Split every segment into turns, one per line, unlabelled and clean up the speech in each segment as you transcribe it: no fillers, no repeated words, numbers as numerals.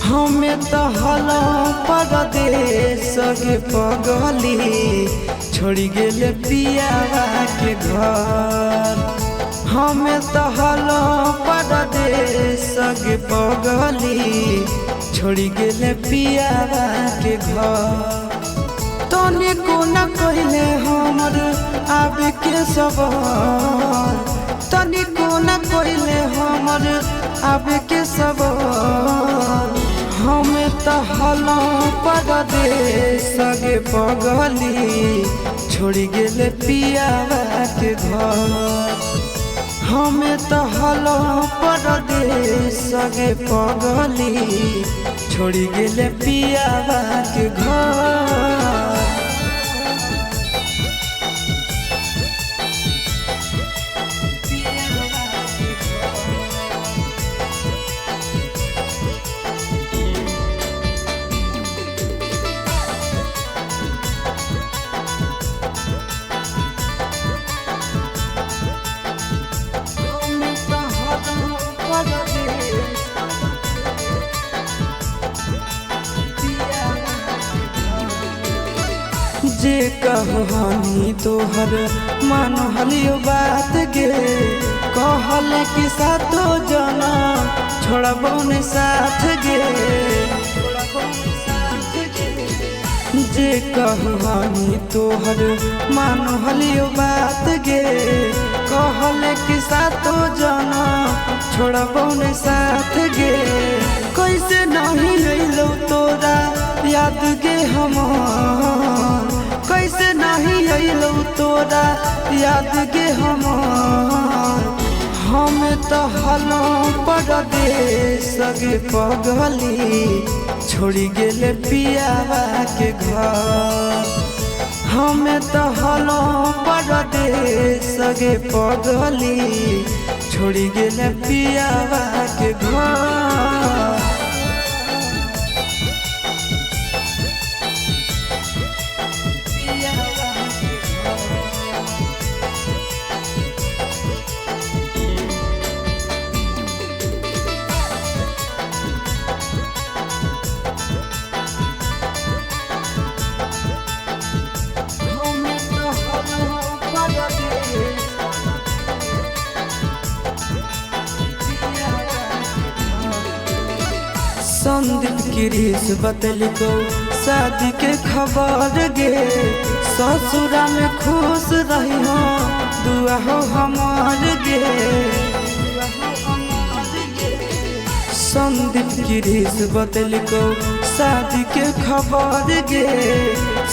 हमें तो हलो परदेश के पगली छोड़ गेले पियावा के घर। हमें तो हलो परदेश के पगली छोड़ गेले पियावा के घर। तनी को न कहले हमर आवे के सवाल, तनी को न कहले हमर आवे के सवाल। हमें तो हलो परदेश के पगली छोड़ गेले पियावा के घर। हमें तो हलो परदेश के पगली छोड़ गेले पियावा के घर। जे कहनी तोहर मानो हलियो बात गे, कहल कि सातो जना छोड़बो ने साथ गे। जे कहनी तोहर मानो हलियो बात गे, कहल कि सातो जना छोड़बो ने साथ गे। कैसे नहीं अइलो तोरा याद गे हमार, कैसे नहीं अइलो तोरा याद गे हमार। हमें तो हलो परदेश के पगली छोड़ गेले पियावा के घर। हमें तो हलो परदेश के पगली छोड़ गेले पियावा के घर। संदीप गिरीश बतलिको शादी के खबर गे, ससुरा में खुश रही हो दुआ हो हमार गे। संदीप गिरीश बतलिको शादी के खबर गे,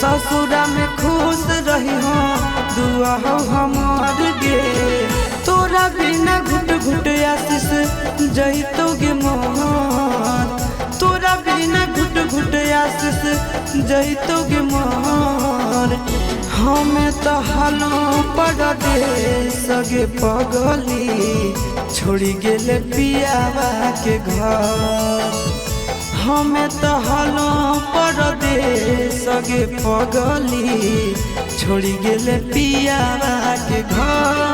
ससुरा में खुश रही हो दुआ हो हमार गे। तोरा बिना घुट घुट आशीष जइतो गे मोहन, तोरा बिना घुट घुट आशीष जइतो गे मोहन। हमें तो हलो परदेश के पगली छोड़ गेले पियावा के घर। हमें तो हलो परदेश के पगली छोड़ गेले पियावा के घर।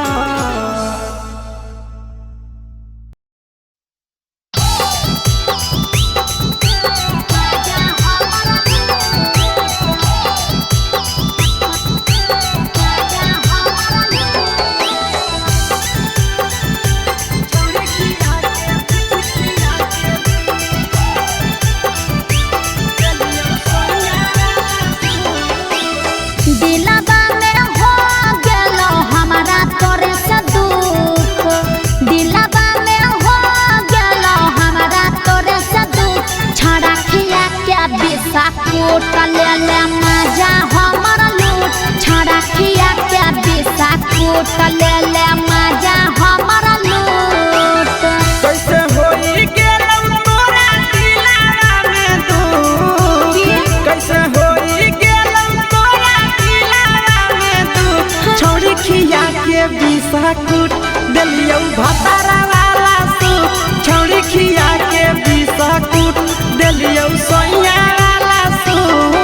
कैसे होई गेलौ तोरा दिलवा में दुख, कैसे होई गेलौ तोरा दिलवा में दुख। छौरी खिया के बिस्कुट देलियौ भतारा वाला सुख, छौरी खिया के बिस्कुट देलियौ सोइया वाला सुख।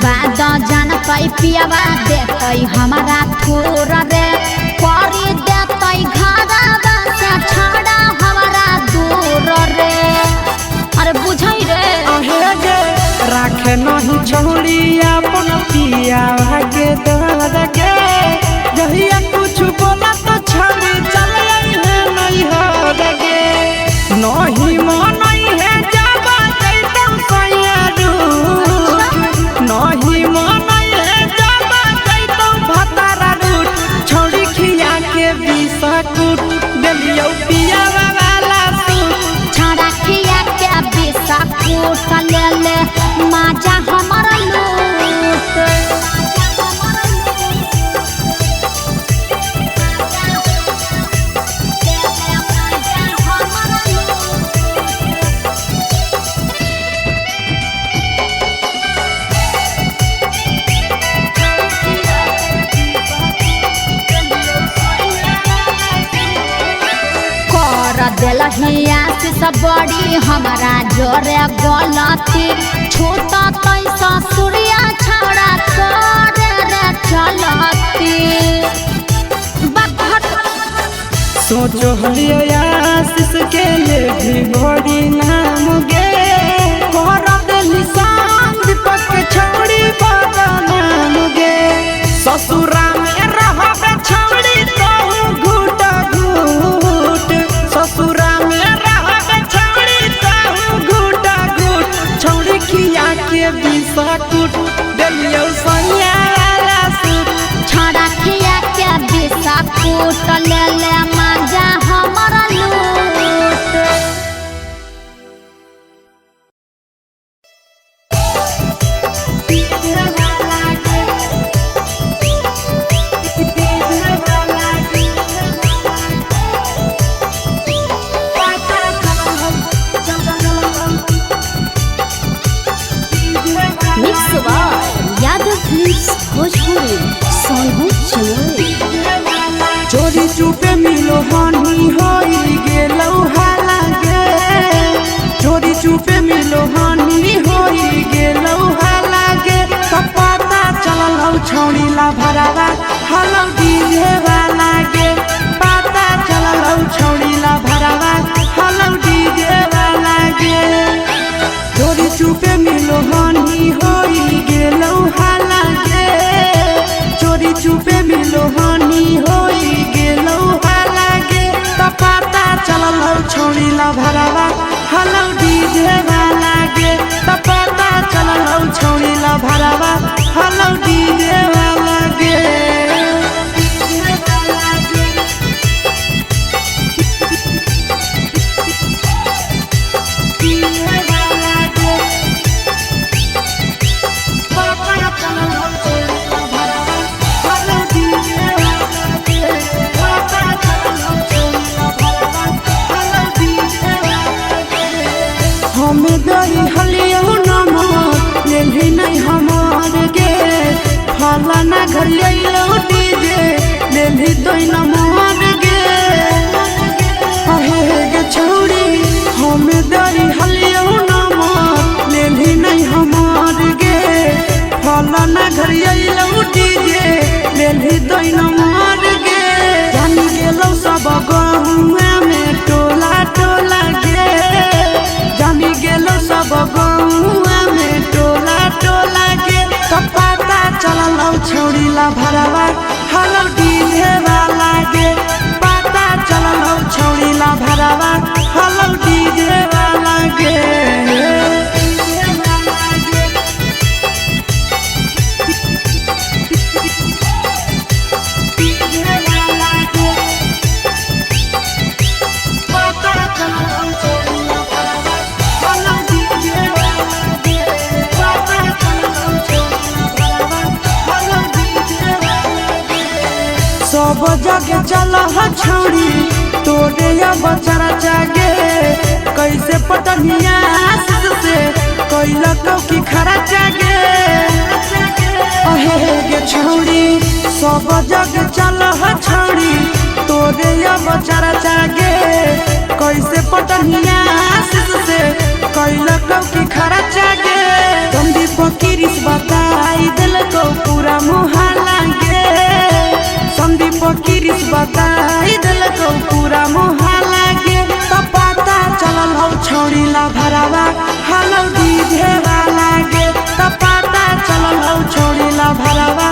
बाद जानतै पियावा देतै हमारा थोर रे करी देतै घरवा से छड़ा हमारा दूर रे। अरे बुझै रे
अहे गे राखे नहीं छौड़ी अपन पियावा के दर्द गे जहिया कुछ बोला तो छौड़ी चल है नहीं हो गे नहीं मनई है जाबा जैतौ सैयारू नहीं मनई है जाबा जैतौ भतारा रूट छौड़ी खिया के बिस्कुट देलियौ पियावा वाला सूट
छड़ा खिया के बिस्कुट ले ले माजा हमारा लूट। दिलहिया से सब बड़ी हमारा जोरे गलती छोटा तैसा सूर्या छौड़ा करे रे चलती
सोचो हलियो आशीष के ले भी बड़ी नाम गे कर देली शाम दीपक के छौड़ी बड़ा नाम गे ससुरा में रहबे छौड़ी कहूँ घूट घूट ससुरा में रहबे छौड़ी कहूँ घूट घूट छौड़ी खिया के बिस्कुट देलियो सैया वाला सूट
छड़ा खिया के बिस्कुट ले ले माजा हमारा लूट। Mix by Yadav films Bhojpuri Sonu Chamoli.
चोरी चुपे मिलो हानि होई गेलौ हाला गे चोरी चुपे मिलो हानि होई गेलौ हाला गे पता चललौ छौड़ी ला भरावा हलौ डीजे वाला गे पता चललौ छौड़ी ला भरावा हलौ डीजे वाला गे चोरी चुपे मिलो हानि होई गेलौ हाला गे चोरी चुपे मिलो हानि होई गेलौ हाला गे पता चललौ छौड़ी ला भरावा हलौ डीजे वाला गे पता चललौ छौड़ी ला भरावा हलौ डीजे वाला गे हमें दई हलियो नमर लेली नहीं हमार गे फलाना घर लैलो डीजे लेली दई नमर गे अहे गे छौड़ी हमें दई हलियो नमर लेली नहीं हमार गे फलाना घर लैलो डीजे लेली दई नमर गे जान गेलौ सब गहुआ में टोला टोला गे जानी गेलो सब गहुआ में टोला टोला गे पता चललौ छौड़ी ला भरावा हलौ डीजे वाला गे पता चललौ छौड़ी ला भरावा हलौ डीजे वाला गे सब जगह चल छौड़ी तोरे बचारा जागे कैसे पटनिया से कैला की खरा जागे अहे गे छौड़ी सब जगह चल छौड़ी तो तोरे अब चारा चागे कैसे पटनिया से कैला कौ की खरा चागे संदीप किरिस बताई दिल को पूरा मुहाला गे संदीप किरिस बताई दिल को पूरा मुहाला गे तो पता चलल हौ छौड़ी ला भरावा हालौ दीधे वाला गे तो पता चलल हौ छौड़ी ला भरावा